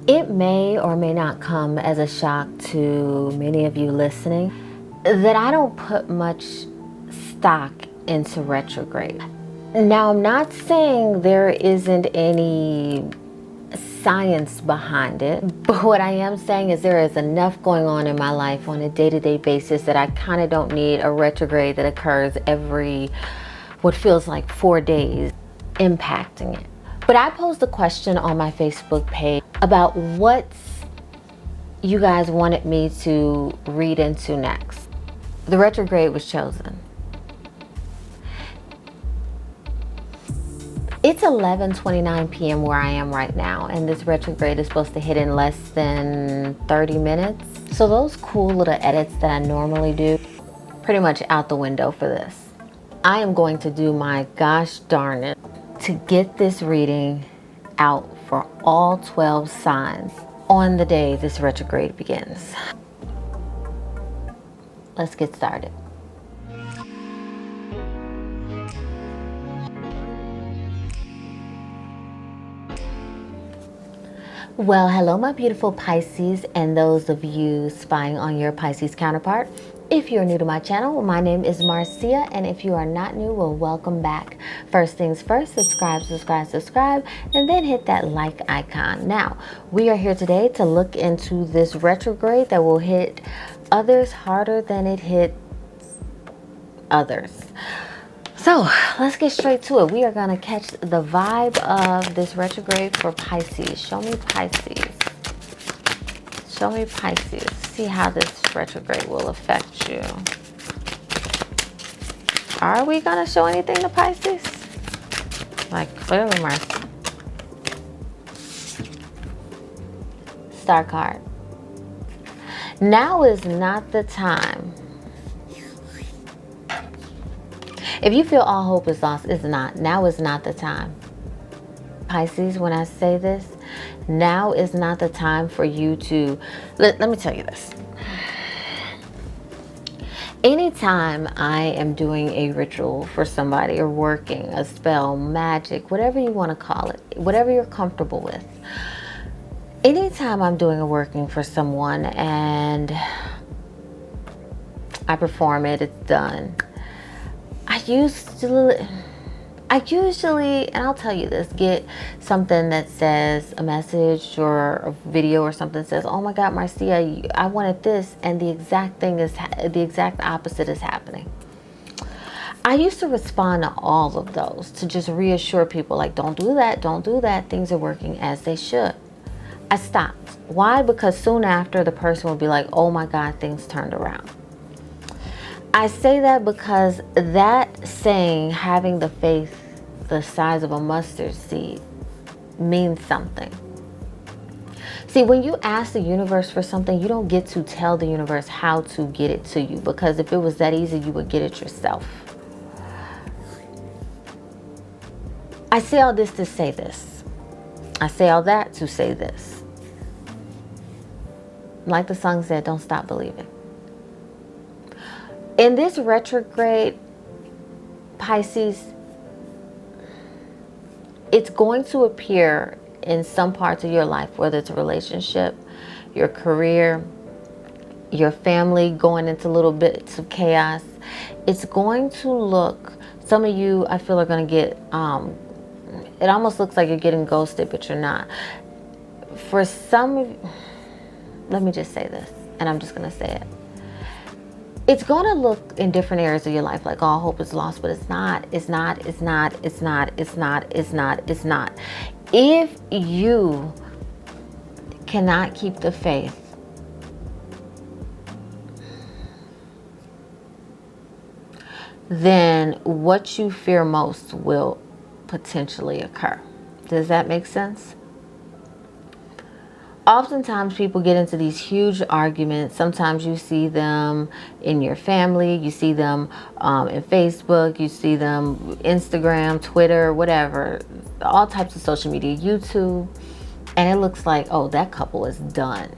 It may or may not come as a shock to many of you listening that I don't put much stock into retrograde. Now, I'm not saying there isn't any science behind it, but what I am saying is there is enough going on in my life on a day-to-day basis that I kind of don't need a retrograde that occurs every what feels like 4 days impacting it. But I posed a question on my Facebook page about what you guys wanted me to read into next. The retrograde was chosen. It's 11:29 p.m. where I am right now, and this retrograde is supposed to hit in less than 30 minutes. So those cool little edits that I normally do, pretty much out the window for this. I am going to do my gosh darn it to get this reading out for all 12 signs on the day this retrograde begins. Let's get started. Well, hello my beautiful Pisces and those of you spying on your Pisces counterpart. If you're new to my channel, my name is Marcia, and if you are not new, well, welcome back. First things first, subscribe, and then hit that like icon. Now, we are here today to look into this retrograde that will hit others harder than it hit others. So let's get straight to it. We are going to catch the vibe of this retrograde for Pisces. Show me Pisces. Show me Pisces. See how this retrograde will affect you. Are we going to show anything to Pisces? Like, clearly, Mercy. Star card. Now is not the time. If you feel all hope is lost, it's not. Now is not the time. Pisces, when I say this, now is not the time for you to... Let me tell you this. Anytime I am doing a ritual for somebody or working a spell, magic, whatever you want to call it, whatever you're comfortable with. Anytime I'm doing a working for someone and I perform it, it's done. I usually, and I'll tell you this, get something that says a message or a video or something that says, oh my God, Marcia, I wanted this, and the exact opposite is happening. I used to respond to all of those to just reassure people, like, don't do that, things are working as they should. I stopped. Why? Because soon after, the person would be like, oh my God, things turned around. I say that because that saying, having the faith the size of a mustard seed, means something. See, when you ask the universe for something, you don't get to tell the universe how to get it to you, because if it was that easy, you would get it yourself. I say all this to say this. I say all that to say this. Like the song said, don't stop believing. In this retrograde, Pisces, it's going to appear in some parts of your life, whether it's a relationship, your career, your family going into little bits of chaos. It's going to look, some of you I feel are going to get, it almost looks like you're getting ghosted, but you're not. For some, let me just say this, and I'm just going to say it. It's going to look in different areas of your life like all hope is lost, but it's not. If you cannot keep the faith, then what you fear most will potentially occur. Does that make sense? Oftentimes people get into these huge arguments. Sometimes you see them in your family, you see them in Facebook, you see them Instagram, Twitter, whatever, all types of social media, YouTube, and it looks like, oh, that couple is done.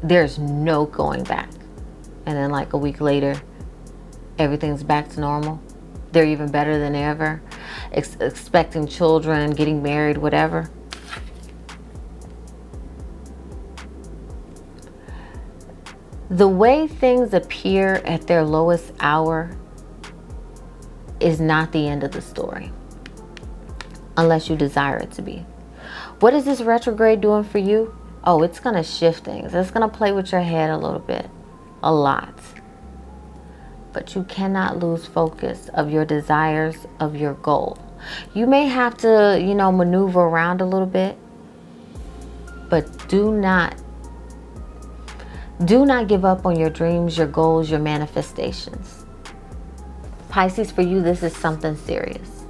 There's no going back. And then like a week later, everything's back to normal. They're even better than ever, expecting children, getting married, whatever. The way things appear at their lowest hour is not the end of the story, unless you desire it to be. What is this retrograde doing for you? Oh, it's going to shift things. It's going to play with your head a little bit, a lot. But you cannot lose focus of your desires, of your goal. You may have to, maneuver around a little bit, but do not give up on your dreams, your goals, your manifestations. Pisces, for you, this is something serious.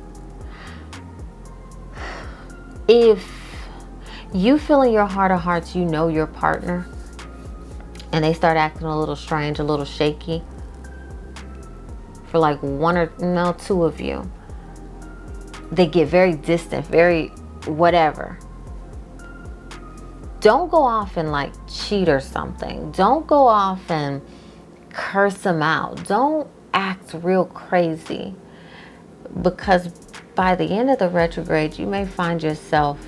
If you feel in your heart of hearts, your partner, and they start acting a little strange, a little shaky, for like one or two of you, they get very distant, very whatever. Don't go off and like cheat or something. Don't go off and curse them out. Don't act real crazy, because by the end of the retrograde, you may find yourself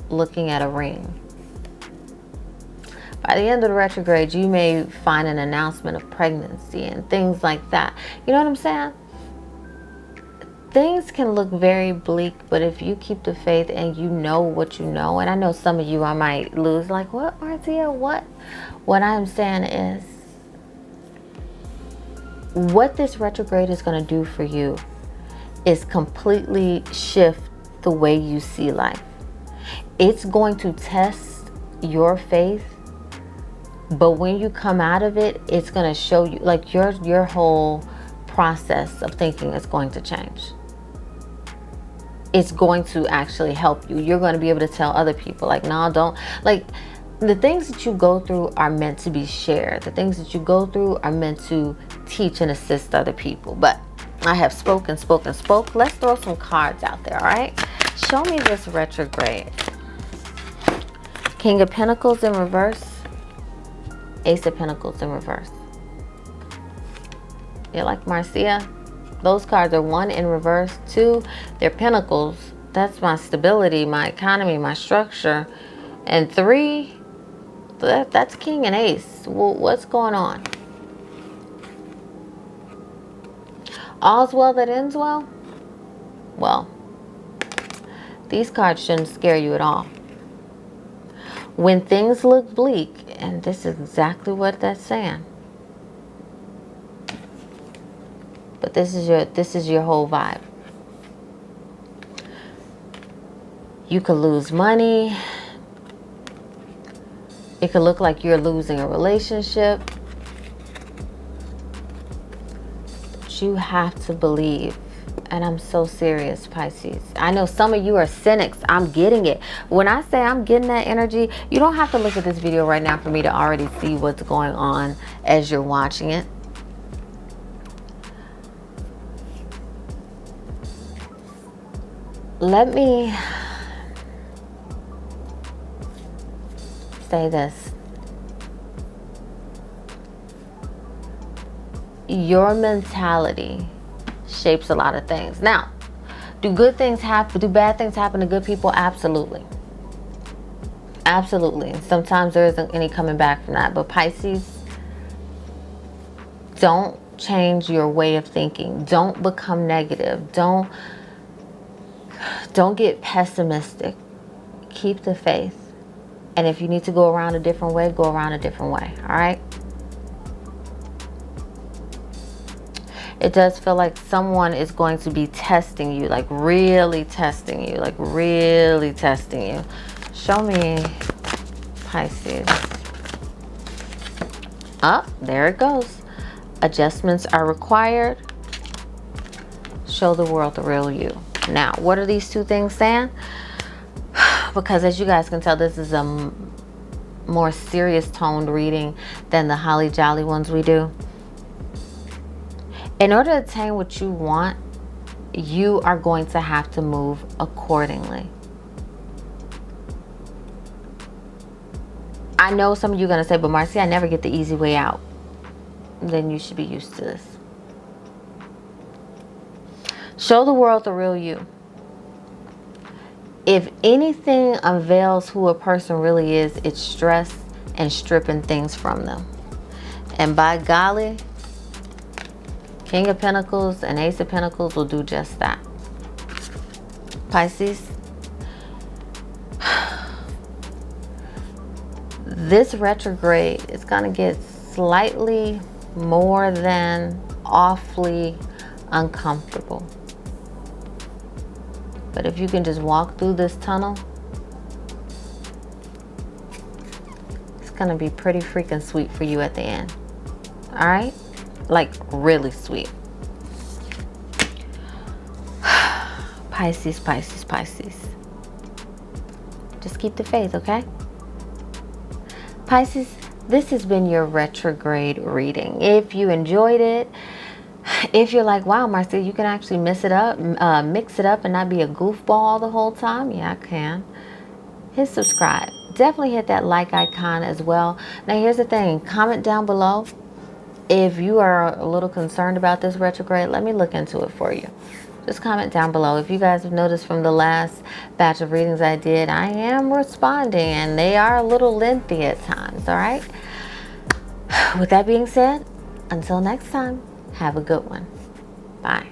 looking at a ring. By the end of the retrograde, you may find an announcement of pregnancy and things like that. You know what I'm saying? Things can look very bleak, but if you keep the faith and you know what you know, and I know some of you I might lose, like, what, Marcia, what? What I'm saying is, what this retrograde is going to do for you is completely shift the way you see life. It's going to test your faith, but when you come out of it, it's going to show you, like, your whole process of thinking is going to change. It's going to actually help you. You're going to be able to tell other people, like, no, don't, like, the things that you go through are meant to be shared. The things that you go through are meant to teach and assist other people. But I have spoken. Let's throw some cards out there, all right? Show me this retrograde. King of Pentacles in reverse. Ace of Pentacles in reverse. You're like, Marcia, those cards are 1 in reverse, 2, they're pentacles. That's my stability, my economy, my structure. And 3, that's king and ace. Well, what's going on? All's well that ends well? Well, these cards shouldn't scare you at all. When things look bleak, and this is exactly what that's saying, but this is your whole vibe. You could lose money. It could look like you're losing a relationship. But you have to believe. And I'm so serious, Pisces. I know some of you are cynics. I'm getting it. When I say I'm getting that energy, you don't have to look at this video right now for me to already see what's going on as you're watching it. Let me say this. Your mentality shapes a lot of things. Now, do bad things happen to good people? Absolutely. Absolutely. And sometimes there isn't any coming back from that. But Pisces, don't change your way of thinking. Don't become negative. Don't get pessimistic. Keep the faith. And if you need to go around a different way, go around a different way. All right? It does feel like someone is going to be testing you, like really testing you, like really testing you. Show me, Pisces. Oh, there it goes. Adjustments are required. Show the world the real you. Now, what are these two things saying? Because as you guys can tell, this is a more serious toned reading than the holly jolly ones we do. In order to attain what you want, you are going to have to move accordingly. I know some of you are going to say, but Marcy, I never get the easy way out. Then you should be used to this. Show the world the real you. If anything unveils who a person really is, it's stress and stripping things from them. And by golly, King of Pentacles and Ace of Pentacles will do just that. Pisces, this retrograde is going to get slightly more than awfully uncomfortable. But if you can just walk through this tunnel, it's going to be pretty freaking sweet for you at the end. All right? Like really sweet. Pisces, Pisces, Pisces. Just keep the faith, okay? Pisces, this has been your retrograde reading. If you enjoyed it, if you're like, wow, Marcia, you can actually mix it up and not be a goofball the whole time. Yeah, I can. Hit subscribe. Definitely hit that like icon as well. Now, here's the thing. Comment down below if you are a little concerned about this retrograde. Let me look into it for you. Just comment down below. If you guys have noticed from the last batch of readings I did, I am responding, and they are a little lengthy at times, all right? With that being said, until next time, have a good one. Bye.